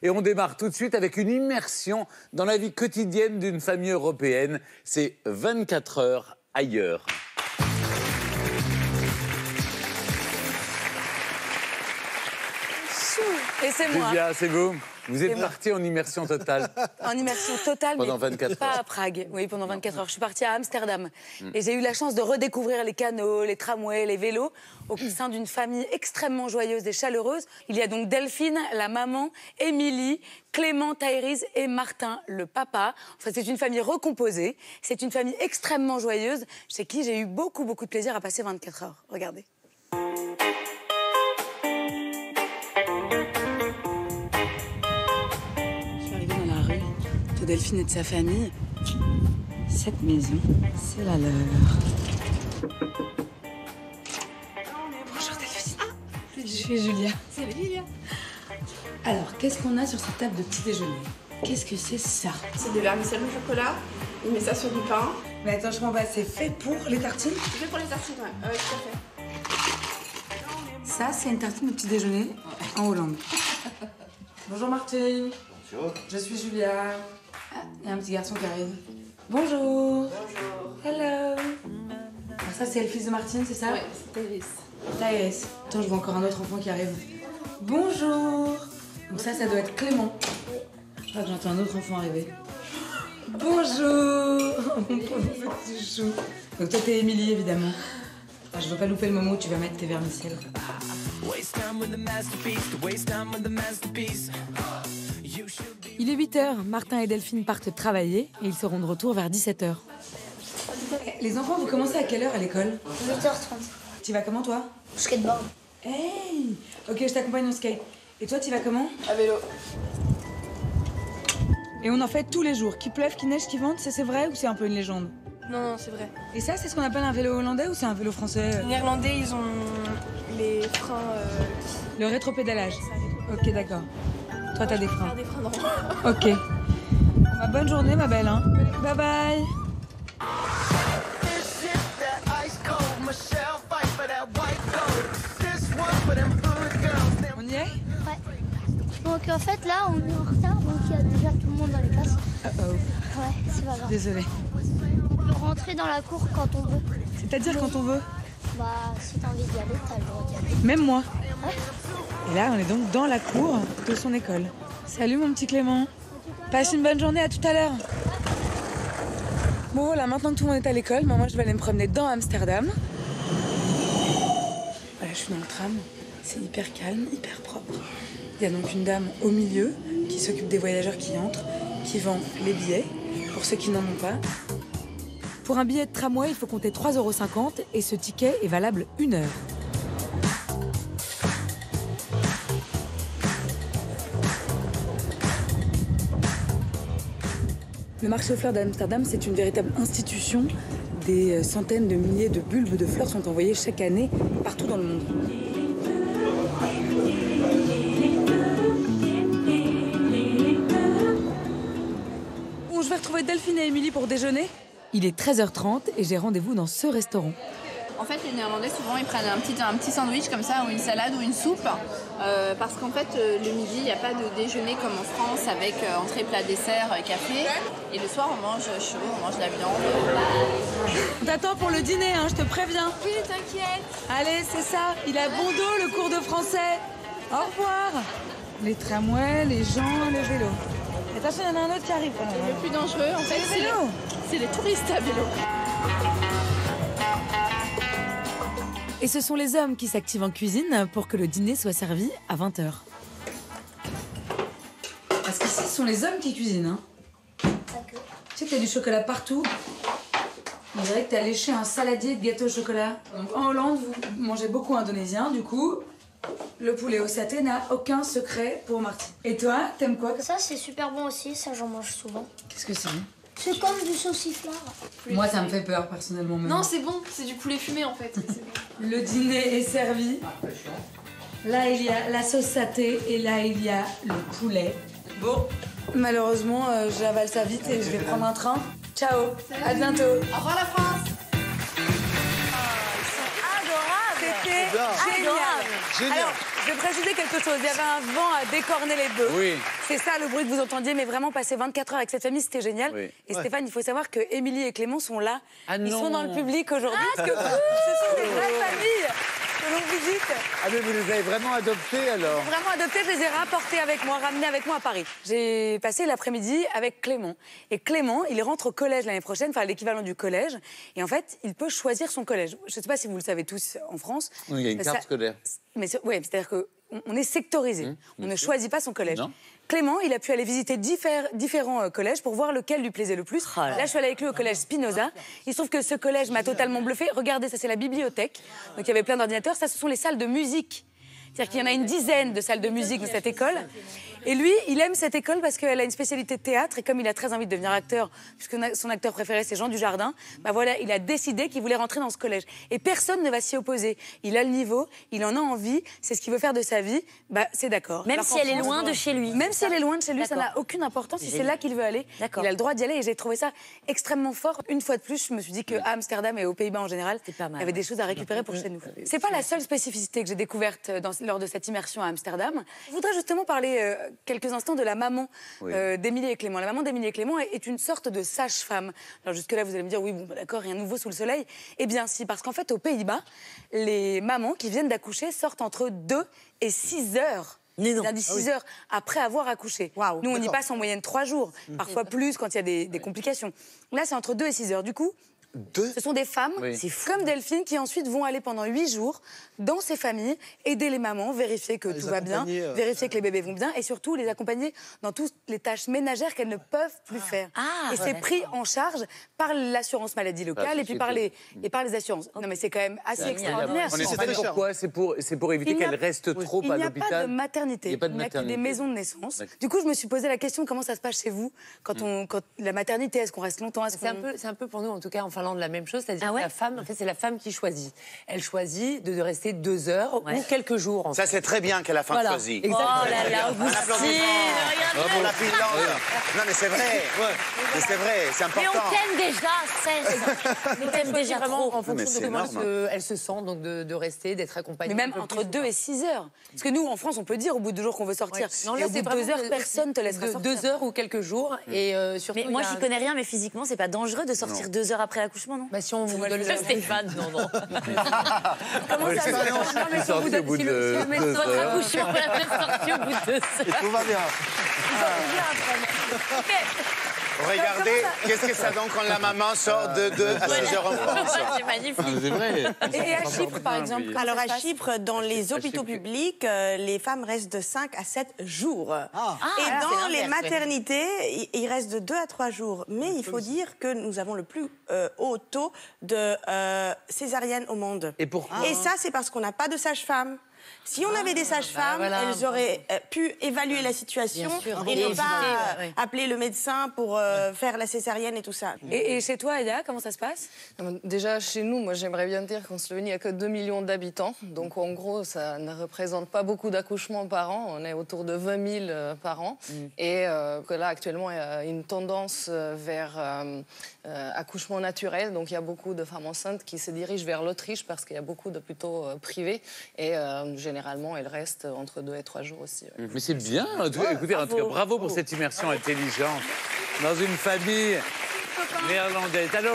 Et on démarre tout de suite avec une immersion dans la vie quotidienne d'une famille européenne. C'est 24 heures ailleurs. Et c'est moi. Julia, c'est vous. Vous êtes partie en immersion totale. En immersion totale, Pendant mais 24 pas heures. à Prague. Oui, pendant 24 heures. Je suis partie à Amsterdam. Et j'ai eu la chance de redécouvrir les canaux, les tramways, les vélos, au sein d'une famille extrêmement joyeuse et chaleureuse. Il y a donc Delphine, la maman, Émilie, Clément, Thaïris et Martin, le papa. Enfin, c'est une famille recomposée. C'est une famille extrêmement joyeuse, chez qui j'ai eu beaucoup de plaisir à passer 24 heures. Regardez. Dans la rue de Delphine et de sa famille. Cette maison, c'est la leur. Bonjour Delphine. Je suis Julia. Salut Julia. Alors, qu'est-ce qu'on a sur cette table de petit déjeuner? Qu'est-ce que c'est ça? C'est des vermicelles au chocolat. Il met ça sur du pain. Mais attends, je m'en vais, c'est fait pour les tartines? C'est fait pour les tartines, ouais. Tout à fait. Ça, c'est une tartine de petit déjeuner en Hollande. Bonjour Martine. Bonjour. Je suis Julia. Ah, il y a un petit garçon qui arrive. Bonjour. Bonjour. Hello. Alors ça, c'est le fils de Martine, c'est ça? Ouais, c'est Thaïris. Thaïs. Attends, je vois encore un autre enfant qui arrive. Bonjour. Donc ça doit être Clément. Je crois que j'entends un autre enfant arriver. Bonjour. Mon pauvre petit chou. Donc toi, t'es Émilie, évidemment. Ah, je veux pas louper le moment où tu vas mettre tes vermicelles. Il est 8h, Martin et Delphine partent travailler et ils seront de retour vers 17h. Les enfants, vous commencez à quelle heure à l'école? 8h30. Tu vas comment, toi? Skateboard. Hey! Ok, je t'accompagne au skate. Et toi, tu vas comment? À vélo. Et on en fait tous les jours, qu'il pleuve, qu'il neige, qu'il vente, c'est vrai ou c'est un peu une légende? Non, c'est vrai. Et ça, c'est ce qu'on appelle un vélo hollandais ou c'est un vélo français? Les Néerlandais, ils ont les freins. Le rétropédalage. Ok, d'accord. Toi, t'as des freins. Faire des freins dans. Ok. Bah, bonne journée, ma belle. Hein. Bye bye. On y est? Ouais. Donc en fait là on est en retard, donc il y a déjà tout le monde dans les classes. Uh-oh. Ouais, c'est pas grave. Désolée. On peut rentrer dans la cour quand on veut. C'est-à-dire quand on veut? Bah si t'as envie d'y aller, t'as le droit d'y aller. Même moi. Ouais. Et là, on est donc dans la cour de son école. Salut mon petit Clément. Passe une bonne journée, à tout à l'heure. Bon voilà, maintenant que tout le monde est à l'école, moi je vais aller me promener dans Amsterdam. Voilà, je suis dans le tram. C'est hyper calme, hyper propre. Il y a donc une dame au milieu qui s'occupe des voyageurs qui entrent, qui vend les billets pour ceux qui n'en ont pas. Pour un billet de tramway, il faut compter 3,50 € et ce ticket est valable 1 heure. Le marché aux fleurs d'Amsterdam, c'est une véritable institution. Des centaines de milliers de bulbes de fleurs sont envoyés chaque année partout dans le monde. Bon, je vais retrouver Delphine et Émilie pour déjeuner. Il est 13h30 et j'ai rendez-vous dans ce restaurant. En fait, les Néerlandais, souvent, ils prennent un petit sandwich comme ça, ou une salade, ou une soupe. Parce qu'en fait, le midi, il n'y a pas de déjeuner comme en France, avec entrée, plat, dessert, café. Et le soir, on mange chaud, on mange de la viande. On t'attend pour le dîner, hein, je te préviens. Oui, t'inquiète. Allez, c'est ça, il a bon dos, le cours de français. Au revoir. Les tramways, les gens, les vélos. Attention, il y en a un autre qui arrive. Le plus dangereux, en fait, c'est les touristes à vélo. Et ce sont les hommes qui s'activent en cuisine pour que le dîner soit servi à 20h. Parce qu'ici, ce sont les hommes qui cuisinent. Hein. Tu sais qu'il y a du chocolat partout. On dirait que tu as léché un saladier de gâteau au chocolat. Donc, en Hollande, vous mangez beaucoup indonésien. Du coup, le poulet au saté n'a aucun secret pour Martine. Et toi, t'aimes quoi? Ça c'est super bon aussi, ça j'en mange souvent. Qu'est-ce que c'est? C'est comme du sauciflard. Moi, ça me fait peur, personnellement. Même. Non, c'est bon, c'est du poulet fumé, en fait. Le dîner est servi. Là, il y a la sauce saté et là, il y a le poulet. Bon, malheureusement, j'avale ça vite et je vais prendre un train. Ciao, à bientôt. Au revoir la France. C'était génial. Génial. Alors, je vais préciser quelque chose. Il y avait un vent à décorner les bœufs. Oui. C'est ça le bruit que vous entendiez, mais vraiment passer 24 heures avec cette famille, c'était génial. Oui. Et Stéphane, il faut savoir que Émilie et Clément sont là. Ah Ils non. sont dans le public aujourd'hui. Parce que ce sont des vraies familles que l'on visite. Ah mais vous les avez vraiment adoptés alors? Vraiment adoptés, je les ai rapportés avec moi, ramenés avec moi à Paris. J'ai passé l'après-midi avec Clément. Et Clément, il rentre au collège l'année prochaine, enfin l'équivalent du collège. Et en fait, il peut choisir son collège. Je ne sais pas si vous le savez tous en France. Oui, il y a une carte scolaire. Mais oui, c'est-à-dire qu'on est sectorisé. On ne choisit pas son collège. Non. Clément, il a pu aller visiter différents collèges pour voir lequel lui plaisait le plus. Là, je suis allée avec lui au collège Spinoza. Il se trouve que ce collège m'a totalement bluffé. Regardez, ça, c'est la bibliothèque. Donc, il y avait plein d'ordinateurs. Ça, ce sont les salles de musique. C'est-à-dire qu'il y en a une dizaine de salles de musique dans cette école. Et lui, il aime cette école parce qu'elle a une spécialité de théâtre. Et comme il a très envie de devenir acteur, puisque son acteur préféré, c'est Jean Dujardin, bah voilà, il a décidé qu'il voulait rentrer dans ce collège. Et personne ne va s'y opposer. Il a le niveau, il en a envie, c'est ce qu'il veut faire de sa vie, bah c'est d'accord. Même si elle est loin de chez lui. Même si elle est loin de chez lui, ça n'a aucune importance. Si c'est là qu'il veut aller, il a le droit d'y aller. Et j'ai trouvé ça extrêmement fort. Une fois de plus, je me suis dit qu'à Amsterdam et aux Pays-Bas en général, il y avait des choses à récupérer pour chez nous. C'est pas la seule spécificité que j'ai découverte lors de cette immersion à Amsterdam. Je voudrais justement parler quelques instants de la maman d'Émilie et Clément. La maman d'Émilie et Clément est une sorte de sage-femme. Alors jusque-là, vous allez me dire, oui, bon, bah, d'accord, rien de nouveau sous le soleil. Eh bien si, parce qu'en fait, aux Pays-Bas, les mamans qui viennent d'accoucher sortent entre 2 et 6 heures. C'est-à-dire 6 heures après avoir accouché. Nous, on y passe en moyenne 3 jours, parfois plus quand il y a des complications. Là, c'est entre 2 et 6 heures. Du coup, ce sont des femmes comme Delphine qui ensuite vont aller pendant 8 jours dans ces familles, aider les mamans, vérifier que tout va bien, vérifier que les bébés vont bien et surtout les accompagner dans toutes les tâches ménagères qu'elles ne peuvent plus faire. Et c'est pris en charge par l'assurance maladie locale et puis par les assurances. Non mais c'est quand même assez extraordinaire. En Espagne, pourquoi? C'est pour éviter qu'elles restent trop à l'hôpital. Il n'y a pas de maternité, il n'y a que des maisons de naissance. Du coup, je me suis posé la question comment ça se passe chez vous quand la maternité, est-ce qu'on reste longtemps? C'est un peu pour nous, en tout cas, en Finlande, la même chose. C'est-à-dire que la femme, en fait, c'est la femme qui choisit. Elle choisit de rester 2 heures ou quelques jours. Ça, c'est très bien qu'elle a femme choisie. Exactement. Oh là là, Augustine, Pour la Finlande. Non, mais c'est vrai. Mais c'est vrai, c'est important. Mais on t'aime déjà, cesse. On t'aime déjà vraiment trop. en fonction de comment elle se sent, donc de rester, d'être accompagnée. Mais même entre 2 et 6 heures. Parce que nous, en France, on peut dire au bout de 2 jours qu'on veut sortir. Non, et là, au bout c'est de 2 heures, vraiment personne te laissera sortir. 2 heures ou quelques jours. Et surtout, Mais moi, j'y connais rien, mais physiquement, c'est pas dangereux de sortir 2 heures après l'accouchement, non? Bah, si on vous donne Stéphane, non. Comment ça se passe? Non, mais si on vous donne bout de Votre accouchement, la sortie au bout de 2 heures. Tout va bien. Regardez, qu'est-ce que ça donne quand la maman sort de 2 à 6 heures en France? C'est magnifique. C'est vrai. Et à Chypre, par exemple? Alors à Chypre, dans les hôpitaux publics, les femmes restent de 5 à 7 jours. Et dans les maternités, ils restent de 2 à 3 jours. Mais il faut dire que nous avons le plus haut taux de césariennes au monde. Et pourquoi? Et ça, c'est parce qu'on n'a pas de sage-femme. Si on avait des sages-femmes, elles auraient pu évaluer la situation et ne pas appeler le médecin pour faire la césarienne et tout ça. Et chez toi, Aya, comment ça se passe? Déjà, chez nous, moi, j'aimerais bien dire qu'en Slovénie, il n'y a que 2 millions d'habitants. Donc, en gros, ça ne représente pas beaucoup d'accouchements par an. On est autour de 20 000 par an. Et que là, actuellement, il y a une tendance vers accouchement naturel. Donc, il y a beaucoup de femmes enceintes qui se dirigent vers l'Autriche parce qu'il y a beaucoup d'hôpitaux privés. Et généralement, elles restent entre 2 et 3 jours aussi. Mais c'est bien. Écoutez, en tout cas, bravo pour cette immersion intelligente dans une famille néerlandaise. Alors,